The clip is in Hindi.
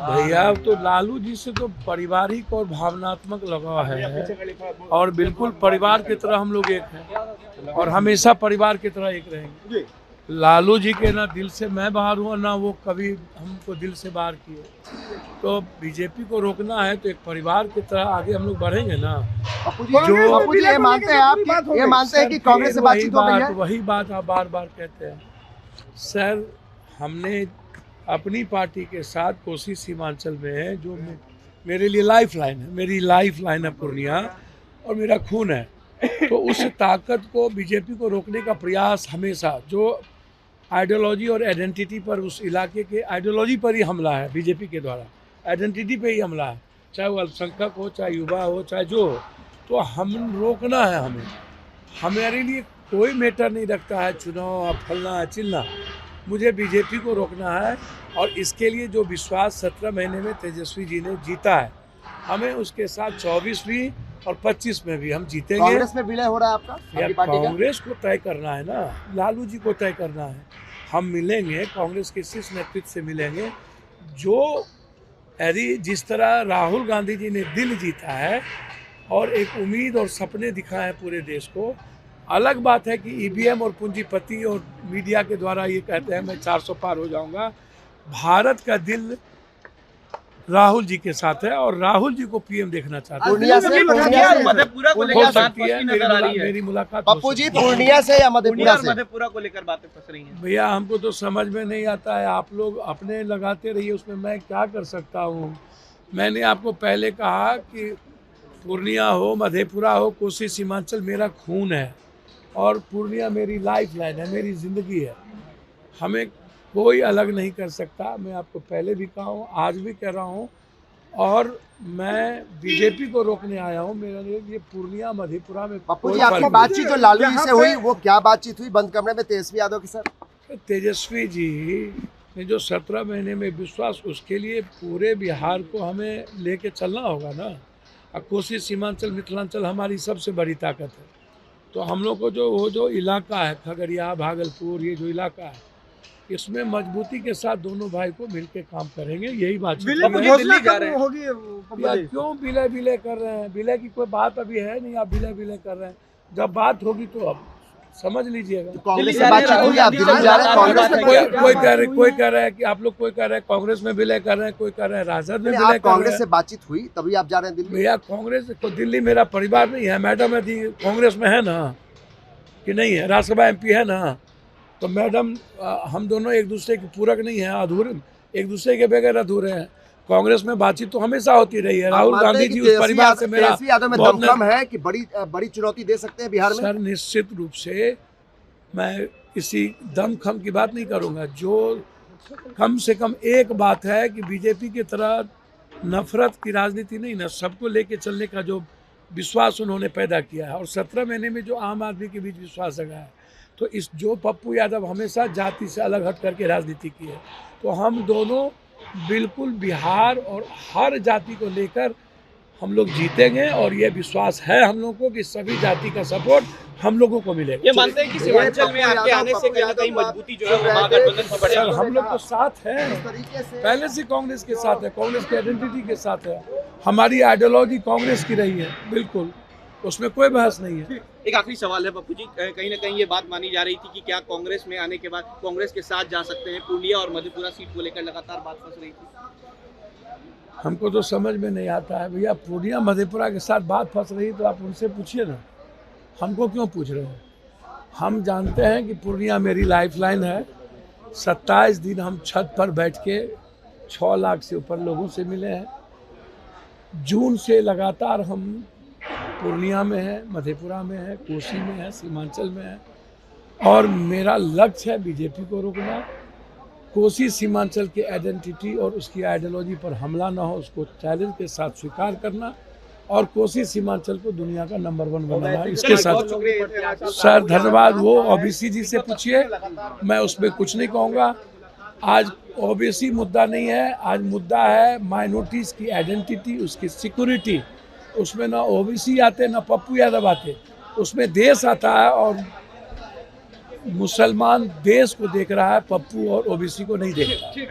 भैया तो लालू जी से तो पारिवारिक और भावनात्मक लगाव है और बिल्कुल परिवार की तरह हम लोग एक हैं और हमेशा परिवार की तरह एक रहेंगे। लालू जी के ना दिल से मैं बाहर हुआ ना वो कभी हमको दिल से बाहर किए। तो बीजेपी को रोकना है तो एक परिवार की तरह आगे हम लोग बढ़ेंगे ना। जो ये मानते हैं आप, ये मानते हैं कि कांग्रेस से बातचीत हो गई है? वही बात आप बार बार कहते हैं सर। हमने अपनी पार्टी के साथ कोसी सीमांचल में है जो मेरे लिए लाइफ लाइन है, मेरी लाइफ लाइन है पूर्णिया और मेरा खून है। तो उस ताकत को बीजेपी को रोकने का प्रयास हमेशा जो आइडियोलॉजी और आइडेंटिटी पर, उस इलाके के आइडियोलॉजी पर ही हमला है बीजेपी के द्वारा, आइडेंटिटी पे ही हमला है, चाहे वो अल्पसंख्यक हो, चाहे युवा हो, चाहे जो हो। तो हम रोकना है हमें। हमारे लिए कोई मैटर नहीं रखता है चुनाव फलना चिलना, मुझे बीजेपी को रोकना है। और इसके लिए जो विश्वास 17 महीने में तेजस्वी जी ने जीता है, हमें उसके साथ 24 भी और 25 में भी हम जीतेंगे। कांग्रेस में विलय हो रहा है आपका? कांग्रेस को तय करना है ना, लालू जी को तय करना है। हम मिलेंगे कांग्रेस के शीर्ष नेतृत्व से मिलेंगे। जो यदि जिस तरह राहुल गांधी जी ने दिल जीता है और एक उम्मीद और सपने दिखाए हैं पूरे देश को। अलग बात है कि ईवीएम और पूंजीपति और मीडिया के द्वारा ये कहते हैं मैं 400 पार हो जाऊंगा। भारत का दिल राहुल जी के साथ है और राहुल जी को पीएम देखना चाहते हैं। मेरी मुलाकात पप्पू जी पूर्णिया से या मधेपुरा को लेकर बातें फंस रही हैं। भैया हमको तो समझ में नहीं आता है, आप लोग अपने लगाते रहिए, उसमें मैं क्या कर सकता हूँ। मैंने आपको पहले कहा कि पूर्णिया हो, मधेपुरा हो, कोसी सीमांचल मेरा खून है और पूर्णिया मेरी लाइफ लाइन है, मेरी ज़िंदगी है। हमें कोई अलग नहीं कर सकता। मैं आपको पहले भी कहा हूँ, आज भी कह रहा हूँ और मैं बीजेपी को रोकने आया हूँ। मेरे लिए ये पूर्णिया मधेपुरा में। पप्पू जी आपकी बातचीत जो लालू जी से हुई वो क्या बातचीत हुई बंद कमरे में तेजस्वी यादव के साथ? तेजस्वी जी ने जो 17 महीने में विश्वास, उसके लिए पूरे बिहार को हमें लेके चलना होगा ना। और कोसी सीमांचल मिथिलांचल हमारी सबसे बड़ी ताकत है। तो हम लोग को जो इलाका है खगड़िया भागलपुर, ये जो इलाका है, इसमें मजबूती के साथ दोनों भाई को मिलकर काम करेंगे। यही बात दिल्ली जा रहे हैं। क्यों विलय कर रहे हैं? विलय की कोई बात अभी है नहीं, आप विलय कर रहे हैं। जब बात होगी तो अब समझ लीजिएगा। कांग्रेस से बातचीत हुई, आप दिल्ली जा रहे हैं? कांग्रेस में कोई कह रहा है कि आप लोग, कोई कह रहे हैं कांग्रेस में विलय कर रहे हैं, कोई कह रहे हैं राजद में विलय कर रहे हैं। कांग्रेस से बातचीत हुई तभी आप जा रहे हैं दिल्ली? भैया कांग्रेस को, दिल्ली मेरा परिवार नहीं है। मैडम यदि कांग्रेस में है ना कि नहीं है, राज्यसभा MP है ना, तो मैडम हम दोनों एक दूसरे के पूरक नहीं है, अधूरे, एक दूसरे के बगैर अधूरे हैं। कांग्रेस में बातचीत तो हमेशा होती रही है। राहुल गांधी जी उस परिवार से मेरा दमखम है कि बड़ी चुनौती दे सकते हैं बिहार में। सर निश्चित रूप से मैं किसी दमखम की बात नहीं करूंगा। जो कम से कम एक बात है कि बीजेपी की तरह नफरत की राजनीति नहीं ना, सबको लेके चलने का जो विश्वास उन्होंने पैदा किया है और 17 महीने में जो आम आदमी के बीच विश्वास जगा है। तो इस जो पप्पू यादव हमेशा जाति से अलग हट करके राजनीति की है, तो हम दोनों बिल्कुल बिहार और हर जाति को लेकर हम लोग जीतेंगे और ये विश्वास है हम लोगों को कि सभी जाति का सपोर्ट हम लोगों को मिलेगा। ये मानते हैं कि सीमांचल में आपके आने से कहीं ना कहीं मजबूती जो है महागठबंधन में बढ़ेगी। हम लोग तो साथ हैं, पहले से कांग्रेस के साथ है, कांग्रेस की आइडेंटिटी के साथ है। हमारी आइडियोलॉजी कांग्रेस की रही है, बिल्कुल, उसमें कोई बहस नहीं है। एक आखिरी सवाल है पप्पू जी, कहीं ना कहीं ये बात मानी जा रही थी कि क्या कांग्रेस में आने के बाद कांग्रेस के साथ जा सकते हैं? पूर्णिया और मधेपुरा सीट को लेकर लगातार बात फंस रही थी। हमको तो समझ में नहीं आता है भैया, पूर्णिया मधेपुरा के साथ बात फंस रही तो आप उनसे पूछिए ना, हमको क्यों पूछ रहे हैं? हम जानते हैं कि पूर्णिया मेरी लाइफ लाइन है। 27 दिन हम छत पर बैठ के 6 लाख से ऊपर लोगों से मिले हैं। जून से लगातार हम पूर्णिया में है, मधेपुरा में है, कोसी में है, सीमांचल में है और मेरा लक्ष्य है बीजेपी को रोकना। कोसी सीमांचल की आइडेंटिटी और उसकी आइडियोलॉजी पर हमला ना हो, उसको चैलेंज के साथ स्वीकार करना और कोसी सीमांचल को दुनिया का नंबर 1 बनाना। इसके साथ सर धन्यवाद। वो OBC जी से पूछिए, मैं उसमें कुछ नहीं कहूँगा। आज OBC मुद्दा नहीं है, आज मुद्दा है माइनॉरिटीज़ की आइडेंटिटी, उसकी सिक्योरिटी। उसमें ना OBC आते ना पप्पू यादव आते, उसमें देश आता है और मुसलमान देश को देख रहा है, पप्पू और OBC को नहीं देख रहा है।